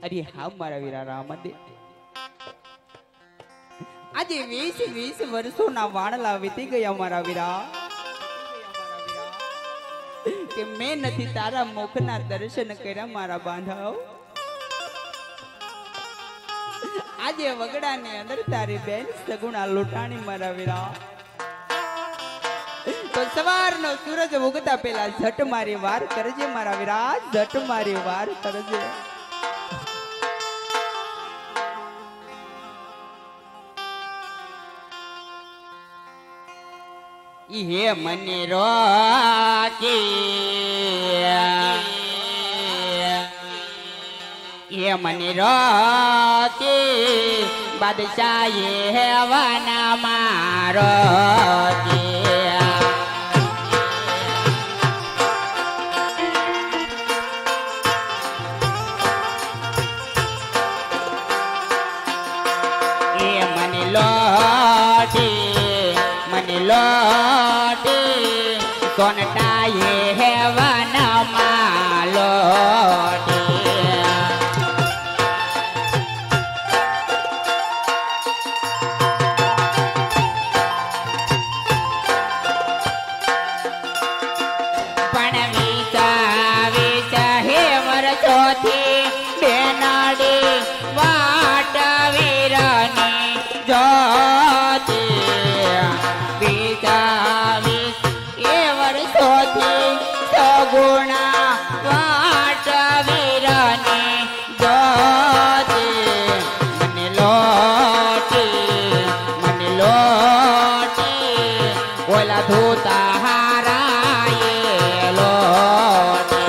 अरे हाँ मारा वीरा राम दे आज 20 वर्षों ना वाणला वीती गया मारा वीरा के मैं नहीं तारा मुखना दर्शन कर्या मारा बांधव आज वगड़ा ने अंदर तारी बेन सगुणा लुटाणी मारा वीरा तो सवार नो सूरज उगता पेला झट मारी वार करजे मारा वीरा झट मारी वार करजे ये मने रोकी ये मने रोकी बादशाह ये वना मारो लोटे कोनटा ये है वन मालोटे पण वीचा वीचा हे वर्षोथी बेनाडी वाट वीरानी ज्योति गुणा वाट वीरानी ज्योति मन लोटी ओला धूता हारा ये लोटी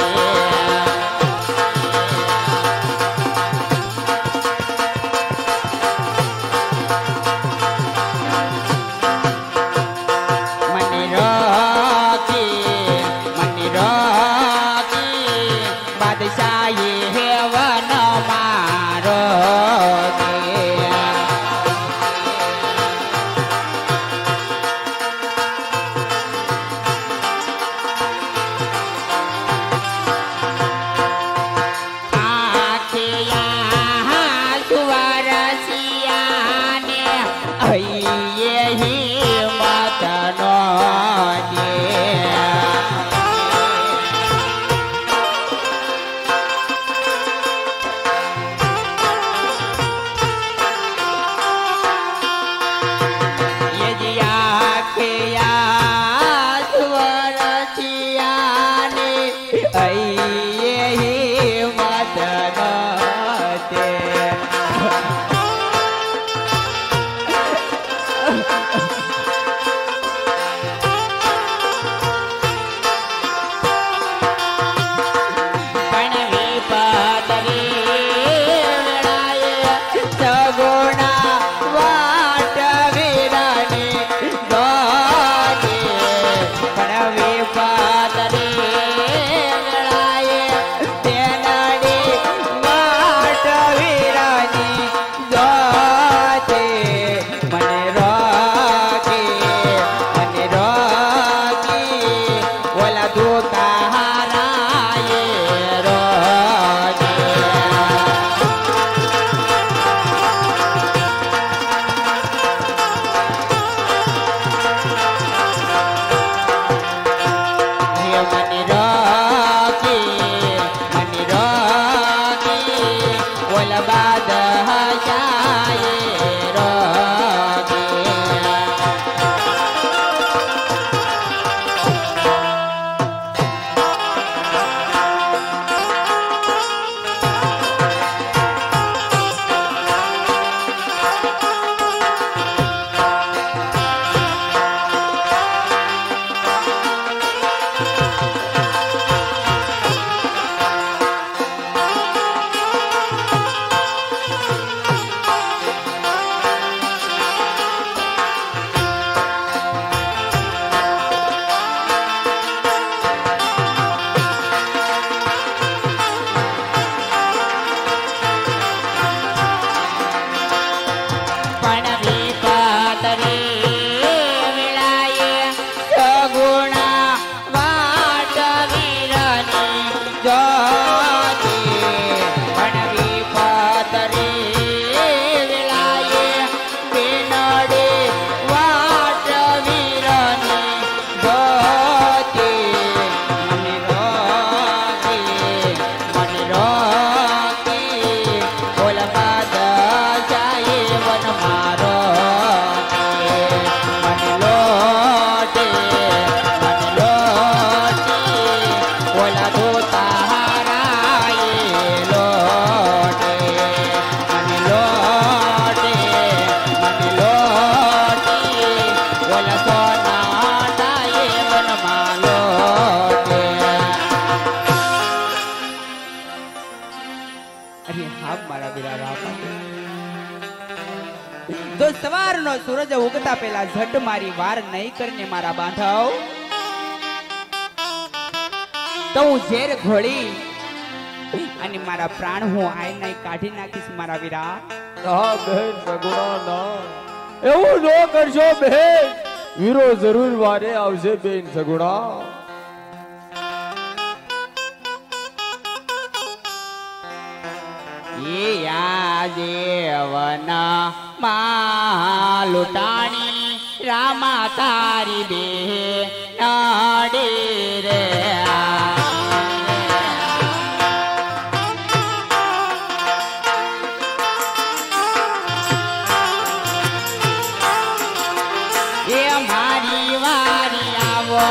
અરે હા મારા વીરા રામા જો સવારનો સૂરજ ઉગતા પહેલા ઝટ મારી વાર નહીં કરીને મારા બાંધવ તો હું ઝેર ઘોડી અને મારા પ્રાણ હું આઈ નહીં કાઢી નાખીશ મારા વીરા. ના બેન સગુણા ના, એવું ન કરશો બેન, વીરો જરૂર વારે આવશે બેન સગુણા. દેવના માં લૂંટાણી રામા તારી બે નાડે રે એ મારી વારી આવો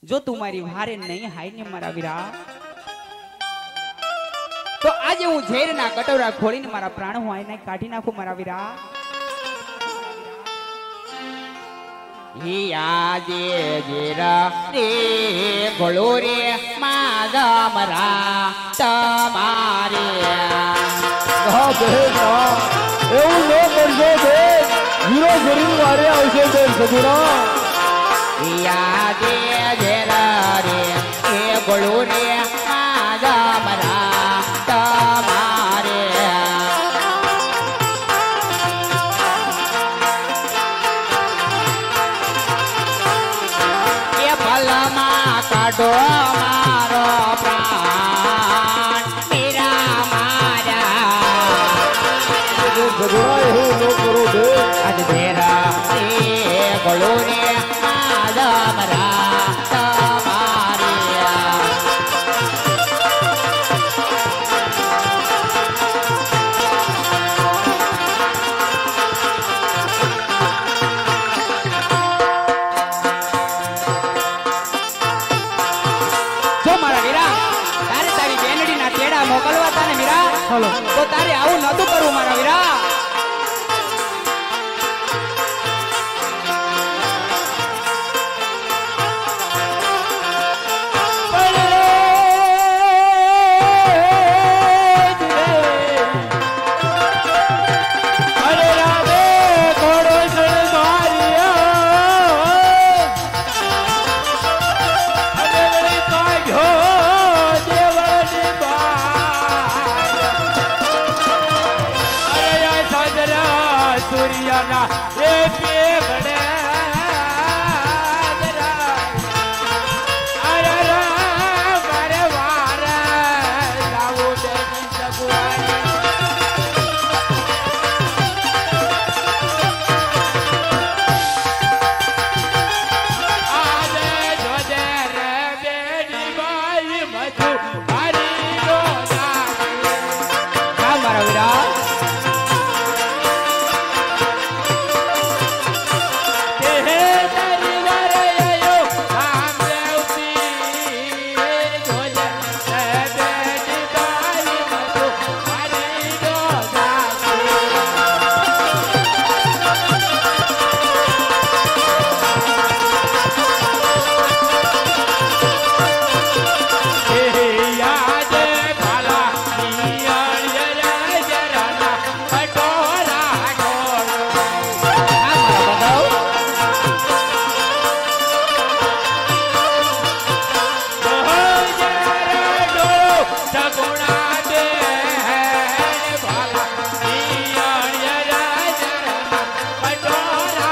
જો તું મારી વારે નહીં હાય ને મારા વીરા તો આજે હું ઝેરના કટોરા ખોલીને મારા પ્રાણ હું આઈને કાઢી નાખું મારા વીરા. આજે ઝેરા રે ગોળો રે માગા મરા તમારે એવું ન કરશો બેન, વીરો જરૂર વારે આવશે બેન સગુણા. આજે ઝેરા રે એ ગોળો રે માગા મરા તમારે એ પલમાં કાઢો મારો પ્રાણ મીરા મારા સગુણા એવું ન કરો બેન. આજ ઝેરા રે ગોળો રે માગા મરા તમારે મોકલવા તાને વીરા તો તારે આવું નતું કરવું મારા વીરા. સૂર્યના એ પેગડે અરે મારે વાર લાવો દે સગુઆ સગુણા દે ભાલા ઈયળિય રાજના પટોરા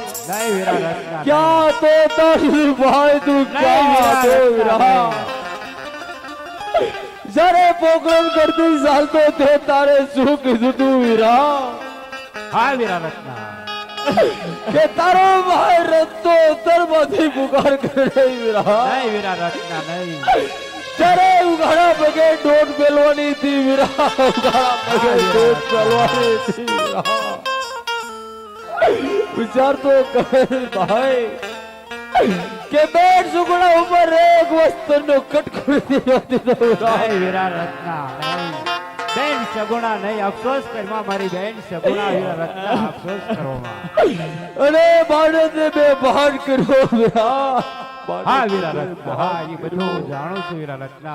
क्या तो तारी भाई तू क्या तो रहा जरे पोकरण करती साल तो थे तारे सुख जुटू वीरा हाँ वीरा रत्ना के तारो भाई रत्तो तरबती पुकार करे वीरा नहीं वीरा रत्ना नहीं जरे उगाड़ा बगे डोट बेलवानी थी वीरा उगाड़ा बगे डोट बेलवानी थी वीरा विचार तो कर भाई के बेट सुगुणा ऊपर एक वस्तु नो कटकुड़ी होती तो नहीं वीरा रत्ना नहीं बेन सगुणा नहीं अफसोस करमा मारी बेन सगुणा वीरा रत्ना अफसोस करो मां अरे बाड़े ने बे बाहर करो वीरा हाँ वीरा रत्ना हाँ ये બધું જાણું છું વીરા રત્ના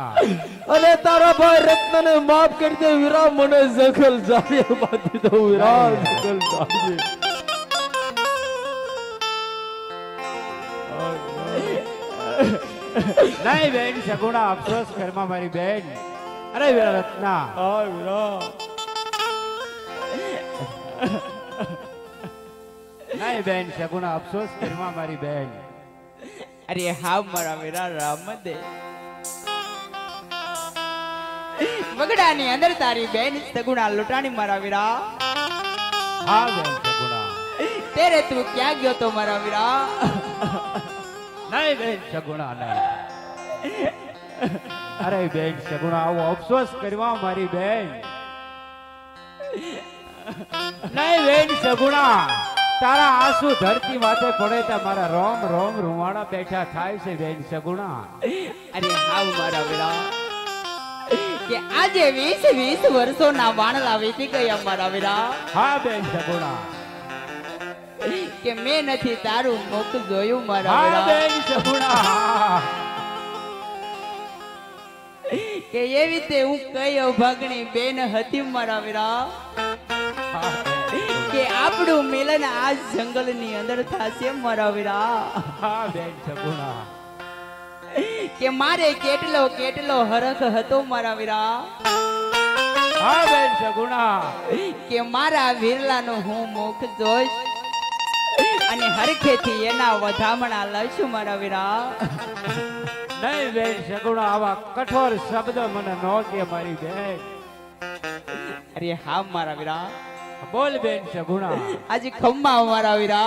अरे तारा भाई रत्न ने माफ कर दे वीरा मने जखल जाए बाती तो वीरा जखल जाए नहीं बेन सगुणा अफसोस करमा मारी बेन अरे वीरा रत्ना हाँ वीरा नहीं बेन सगुणा अफसोस करमा मारी बेन अरे हाँ मारा वीरा राम दे વગડાની અંદર તારી બેન સગુણા લૂંટાણી મારા વીરા हाँ बेन सगुणा तेरे तू क्या गयो तो मारा वीरा नहीं बेन सगुणा नहीं अरे बेन सगुणा वो अफसोस करवा मारी बेन नहीं बेन सगुणा तारा आंसू धरती माथे पड़े ता मारा रोम रोम रुवाड़ा बैठा थाय से बेन सगुणा अरे हाँ मारा वीरा કે આજે 20 વર્ષોના વાણલા વીતી ગયા મારા વીરા हाँ बेन सगुणा કે મેં નથી તારું મુખ જોયું મારા हाँ વીરા बेन सगुणा કે એવી તે હું કઈ અભાગણી બેન હતી મારા વીરા કે આપણું મિલન આ જંગલની અંદર થાશે મારા વીરા हाँ बेन सगुणा કે મારે કેટલો કેટલો હરખ હતો મારા વીરા हाँ बेन सगुणा કે મારા વીરલાનો હું મુખ જોઈશ અને હરખેથી એના વધામણા લઈશું મારા વીરા नहीं बेन सगुणा आवा कठोर शब्द मन नो के मारी बेन અરે હા મારા વીરા बोल बेन सगुणा આજે ખમ્મા મારા વીરા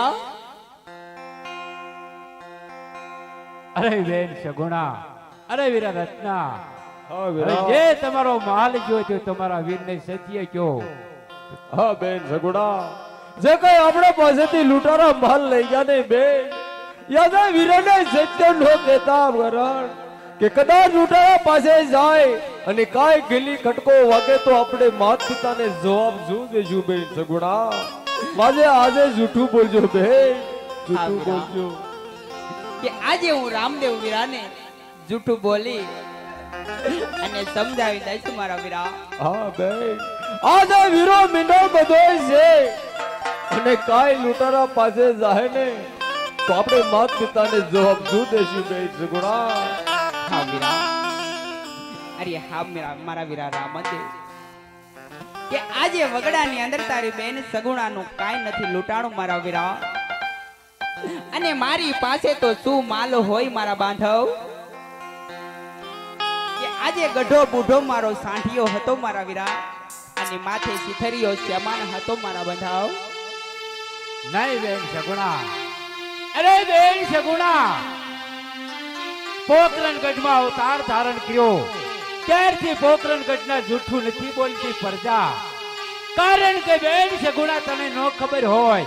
अरे बेन सगुणा अरे वीरा रत्ना हाँ अरे वीरा जे तमारो महल जो जो तुम्हारा वीर ने सत्य क्यों हाँ बेन सगुणा जे कई अपने पासेથી લૂંટારા માલ લઈ ગયા ને બેન યાદા વીરને સત્ય નો કહેતા વરણ કે કદાચ લૂંટારા પાસે જાય અને કાય ગલી ખટકો વાગે તો આપણે માત પિતાને જવાબ શું દેજો બેન સગુણા માજે આજે જૂઠું બોલજો બેન જૂઠું બોલજો કે આજે હું રામદેવ વીરાને જૂઠું બોલી અને સમજાવી દઈશ મારા વીરા. હા બેન, આજે વીરો મીંડો બધો છે અને કાઈ લૂંટારા પાસે જાય ને તો આપણે માત પિતાને જવાબ શું દેશું બેન સગુણા? હા વીરા, અરે હા મારા વીરા રામદેવ, કે આજે વગડાની અંદર તારી બેન સગુણાનું કાંઈ નથી લૂંટાણું મારા વીરા. અને મારી પાસે તો શું માલ હોય મારા બાંધવ, કે આજે ગઢો બુઢો મારો સાંઢિયો હતો મારા વીરા, અને માથે સિથરિયો શ્યામાન હતો મારા બાંધવ. નહીં બેન સગુણા, અરે બેન સગુણા, પોકરણગઢમાં અવતાર ધારણ કર્યો ત્યારથી પોકરણગઢના જૂઠું નથી બોલતી પ્રજા. કારણ કે બેન સગુણા તને ન ખબર હોય,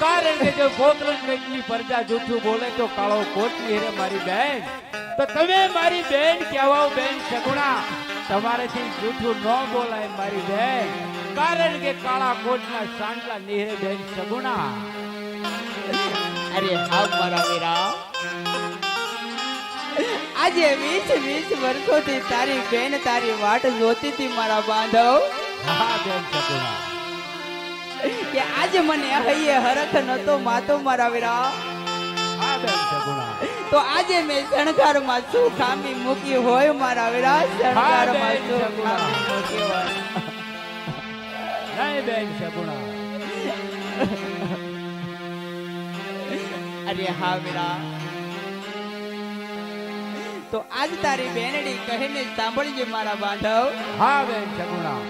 કારણ કે જો પોકરણગઢની પ્રજા જૂઠું બોલે તો કાળો કોટ હેરે મારી બેન, તો તમે મારી બેન કહેવાઓ બેન સગુણા. તમારેથી જૂઠું ન બોલાય મારી બેન, કારણ કે કાળા કોટના સાંડલા નીહરે બેન સગુણા. અરે હા મારા વીરા, આજે 20 વર્ષોથી તારી બેન તારી વાટ જોતી હતી મારા બાંધવ. હા બેન સગુણા, કે આજે મને હૈયે હરખ નતો માતો મારા વીરા, હા બેન સગુણા, તો આજે મેં શણગારમાં શું ખામી મૂકી હોય મારા વીરા, શણગારમાં શું ખામી મૂકી હોય. નહીં બેન સગુણા, અરે હા વીરા, તો આજ તારી બેનડી કહીને સાંભળજે મારા બાંધવ, હા બેન સગુણા,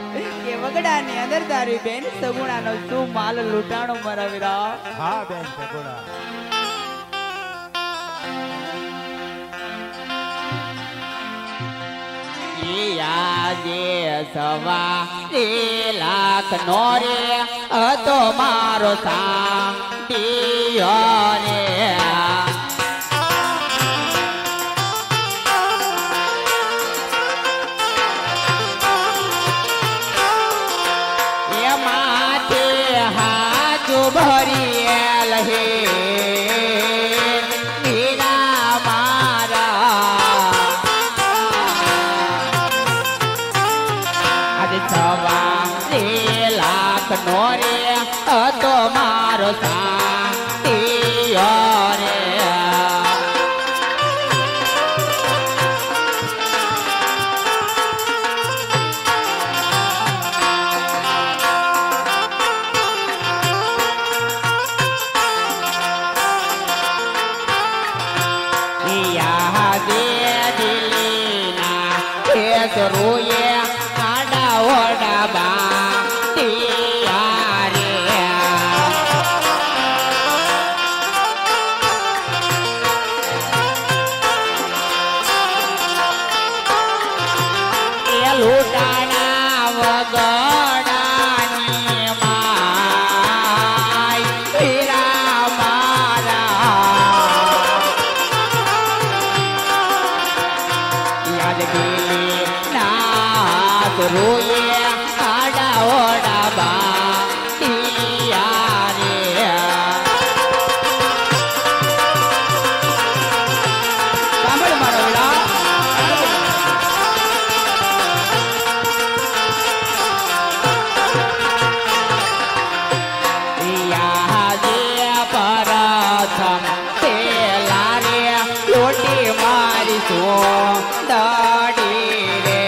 કે વગડાની અંદર તારી બેન સગુણાનો શું માલ લૂંટાણો મારા વીરા. હા બેન સગુણા. આજે સવા 3 લાખ નો રે હતો મારો સાંડિયો રે. માથે હાજુ ભરીએલ હે વીરા મારા, આજે સવા 3 લાખ નો રે હતો મારો સાંડિયો રે. રોએ આડા ઓડા બાંધિયા રે. એ લૂંટાણા વગડાની માય વીરા મારા, યાદ ગેલી રોએ આડા ઓડા બાંધિયા રે. સાંભળ મારો વીરા, યાદે પરથમ પેલા રે લોટી મારી સોંદડી રે.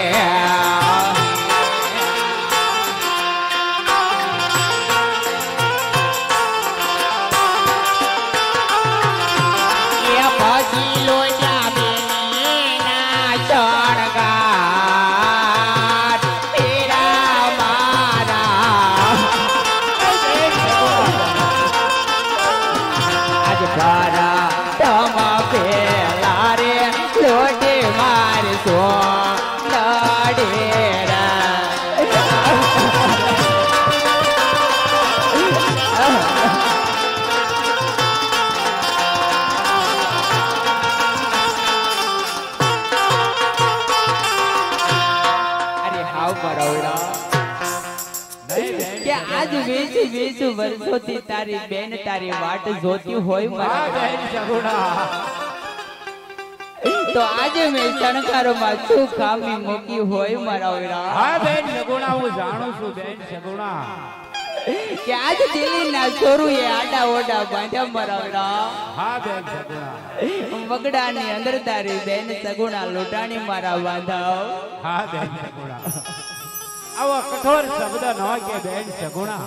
કે આજ 20 વર્ષોથી તારી બેન તારી વાટ જોતી હોય હા મારા બેન સગુણા, તો આજે મેં શણગારોમાં શું ખામી મૂકી હોય મારા વીરા? હા બેન સગુણા હું જાણું છું બેન સગુણા કે આજ દિલ્હીના ચોરુએ આડા ઓડા બાંધ્યા મારા વીરા. હા બેન સગુણા વગડાની અંદર તારી બેન સગુણા લોટાણી મારા બાંધાવ. હા બેન સગુણા આવા કઠોર શબ્દ ન કે બેન સગુણા.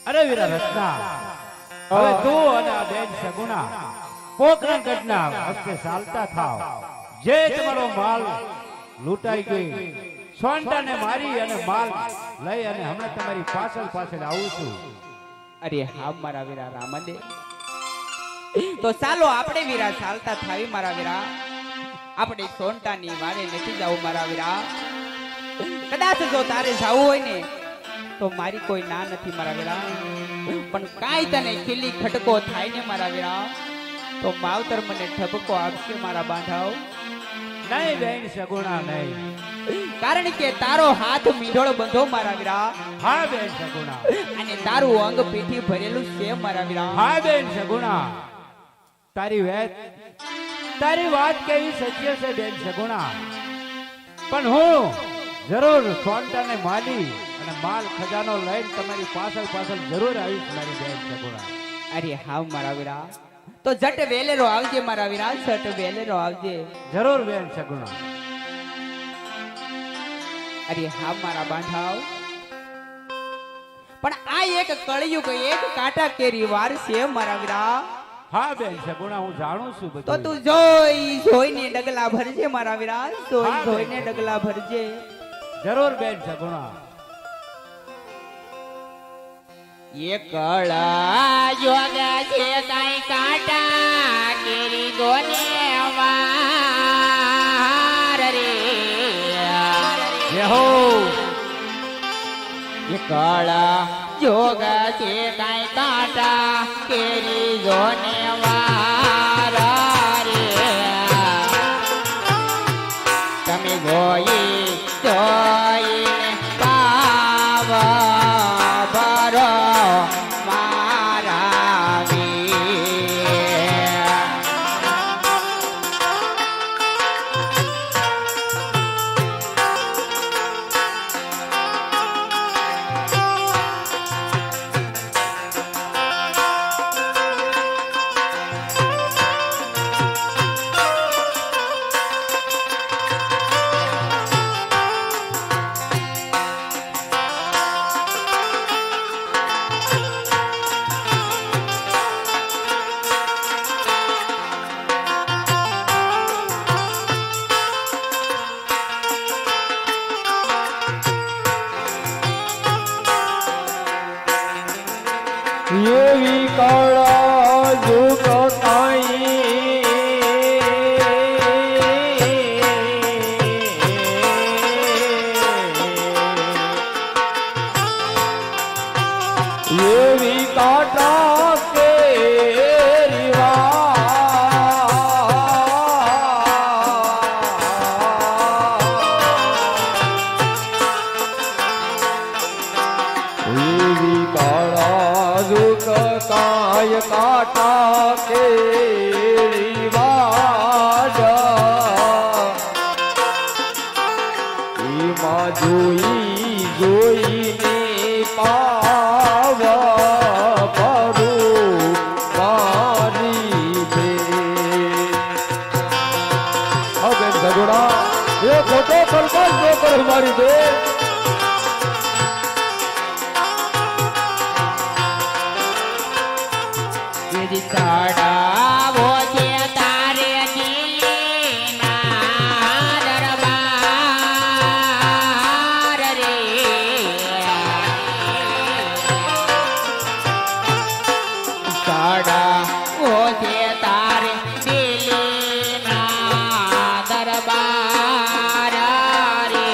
અરે વીરા રત્ના હવે તું અને આ બેન સગુણા પોકરણ ગઢના હસ્તે ચાલતા થાવ. જે તમારો માલ લૂંટાઈ ગઈ સોંટાને મારી અને માલ લઈ અને હમણાં તમારી પાછળ પાછળ આવું છું. અરે હા મારા વીરા રામદે, તો ચાલો આપણે વીરા ચાલતા થાવી મારા વીરા. આપણે સોંટાની વારે નથી જવું મારા વીરા. કદાચ જો તારે જવું હોય ને તો મારી કોઈ ના નથી મારા વીરા. પણ કાંઈ તને ખીલી ખટકો થાય ને મારા વીરા તો માવતર મને ઠપકો આપશે મારા બાંધાવ. નહીં બેન સગુણા નહીં. કારણ કે તારો હાથ મીંઢોળ બંધો મારા વીરા. હા બેન સગુણા અને તારું અંગ પીઠી ભરેલું છે મારા વીરા. હા બેન સગુણા તારી વાત કેવી સત્ય છે બેન સગુણા. પણ હું જરૂર સોંટાને માલી અને માલ ખજાનો લઈને તમારી પાછળ પાછળ જરૂર આવીશ મારી બેન સગુણા. અરે હા મારા વીરા, તો જટ વેલેરો આવજે મારા વીરા, જટ વેલેરો આવજે. જરૂર બેન સગુણા. અરે હા મારા બાંધાવ, પણ આ એક કળિયુગ એક કાંટા કેરી વાર છે મારા વીરા. હા બેન સગુણા હું જાણું છું બધું. તો તું જોઈને ડગલા ભરજે મારા વીરા, જોઈને ડગલા ભરજે. જરૂર બેન સગુણા. એ કળા જોગ છે કાઈ કાંટા કેરી ગોને વાર રે. હો એ કળા જોગ છે કાઈ કાંટા કેરી ગોને વાર રે. તમે જોઈને પાવ ભરો મારા વીર. એવી કાળા જુગ કાઈ એવી કાંટા કેરી એવી કાળા જુગ કાય કાંટા કેરી એમાં જોઈને પાવ ભરું મારી બેન. હવે ઝઘડા એ ખોટો કલ્પન ન કરો મારી બેન. ચડાવો છે તારે દિલના દરબાર રે. ચડાવો છે તારે દિલના દરબાર રે.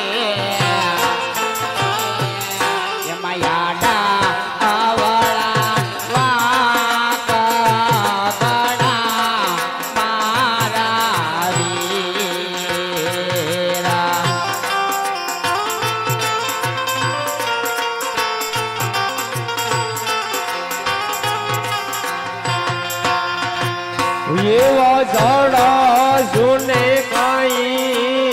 એમાં યાડા આવળા વાક કડા વાસણા સુને કાઈ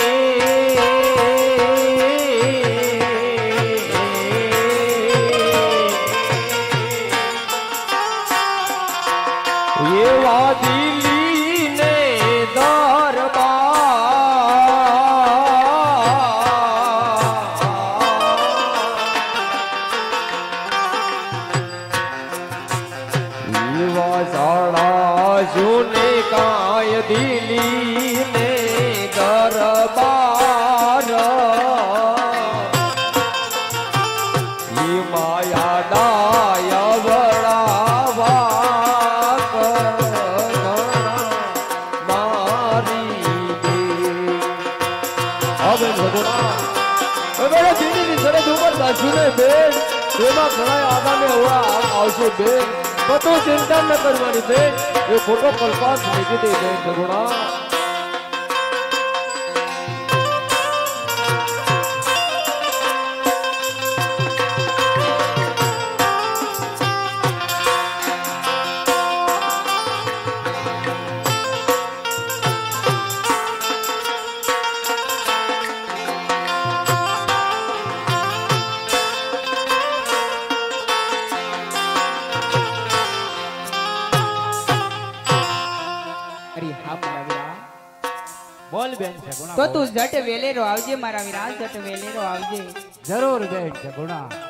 એવા દિલ્હી ને વાસણા સુને કાય દિલ્હી ને દરબાર માયા દાય વડાવા મારી દે હવે ભગવાન હવે દિલ્હીની સરહદ ઉપર સાસુને બેન એમાં ઘણા આગામે આવશે બેન તો ચિંતા ન કરવાની બેન એ ખોટો કલ્પાસ મૂકી દે બેન સગુણા અરે હા મારા વીરા બોલ બેન સગુણા તો તું ઝટ વેલેરો આવજે મારા વીરા ઝટ વેલેરો આવજે જરૂર બેન સગુણા